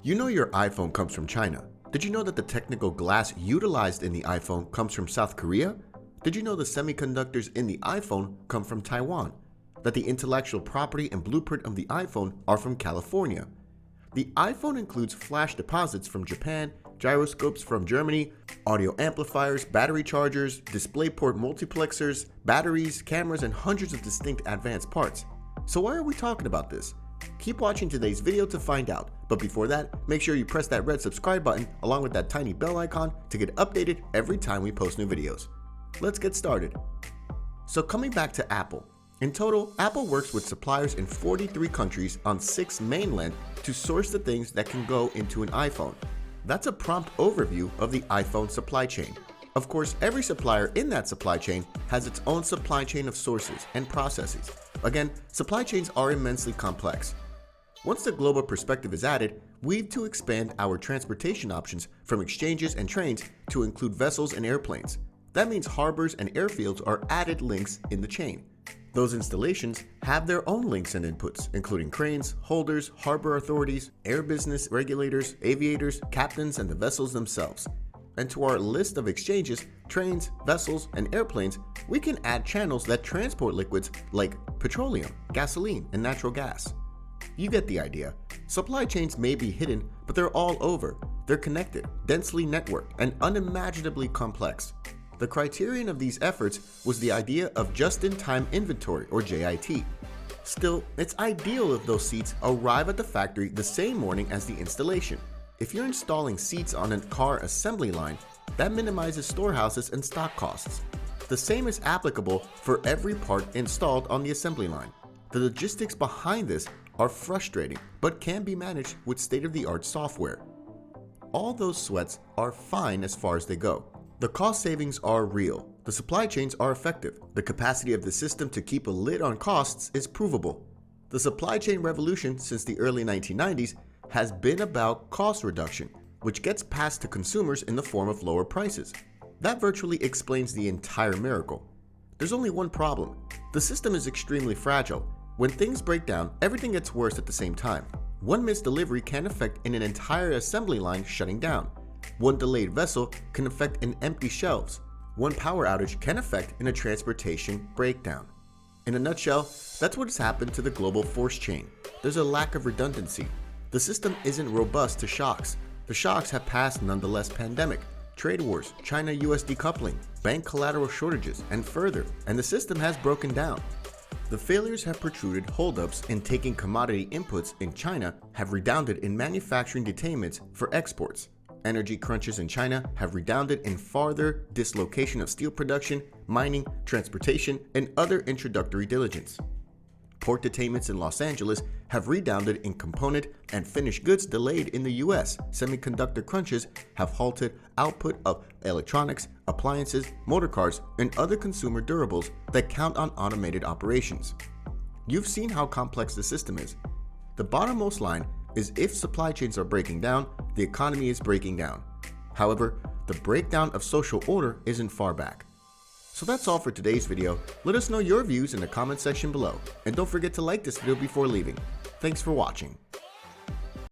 You know your iPhone comes from China. Did you know that the technical glass utilized in the iPhone comes from South Korea? Did you know the semiconductors in the iPhone come from Taiwan? That the intellectual property and blueprint of the iPhone are from California? The iPhone includes flash deposits from Japan, gyroscopes from Germany, audio amplifiers, battery chargers, DisplayPort multiplexers, batteries, cameras, and hundreds of distinct advanced parts. So why are we talking about this? Keep watching today's video to find out, but before that, make sure you press that red subscribe button along with that tiny bell icon to get updated every time we post new videos. Let's get started. So coming back to Apple. In total, Apple works with suppliers in 43 countries on 6 mainland to source the things that can go into an iPhone. That's a prompt overview of the iPhone supply chain. Of course, every supplier in that supply chain has its own supply chain of sources and processes. Again, supply chains are immensely complex. Once the global perspective is added, we need to expand our transportation options from exchanges and trains to include vessels and airplanes. That means harbors and airfields are added links in the chain. Those installations have their own links and inputs, including cranes, holders, harbor authorities, air business regulators, aviators, captains, and the vessels themselves. And to our list of exchanges, trains, vessels, and airplanes, we can add channels that transport liquids like petroleum, gasoline, and natural gas. You get the idea. Supply chains may be hidden, but they're all over. They're connected, densely networked, and unimaginably complex. The criterion of these efforts was the idea of just-in-time inventory, or JIT. Still, it's ideal if those seats arrive at the factory the same morning as the installation. If you're installing seats on a car assembly line, that minimizes storehouses and stock costs. The same is applicable for every part installed on the assembly line. The logistics behind this are frustrating, but can be managed with state-of-the-art software. All those sweats are fine as far as they go. The cost savings are real. The supply chains are effective. The capacity of the system to keep a lid on costs is provable. The supply chain revolution since the early 1990s has been about cost reduction, which gets passed to consumers in the form of lower prices. That virtually explains the entire miracle. There's only one problem. The system is extremely fragile. When things break down, everything gets worse at the same time. One missed delivery can affect an entire assembly line shutting down. One delayed vessel can affect an empty shelves. One power outage can affect a transportation breakdown. In a nutshell, that's what has happened to the global force chain. There's a lack of redundancy. The system isn't robust to shocks. The shocks have passed nonetheless: pandemic, trade wars, China-US decoupling, bank collateral shortages, and further, and the system has broken down. The failures have protruded holdups in taking commodity inputs in China have redounded in manufacturing detainments for exports. Energy crunches in China have redounded in farther dislocation of steel production, mining, transportation, and other introductory diligence. Port detainments in Los Angeles have redounded in component and finished goods delayed in the US. Semiconductor crunches have halted output of electronics, appliances, motor cars, and other consumer durables that count on automated operations. You've seen how complex the system is. The bottommost line is if supply chains are breaking down, the economy is breaking down. However, the breakdown of social order isn't far back. So that's all for today's video. Let us know your views in the comment section below. And don't forget to like this video before leaving. Thanks for watching.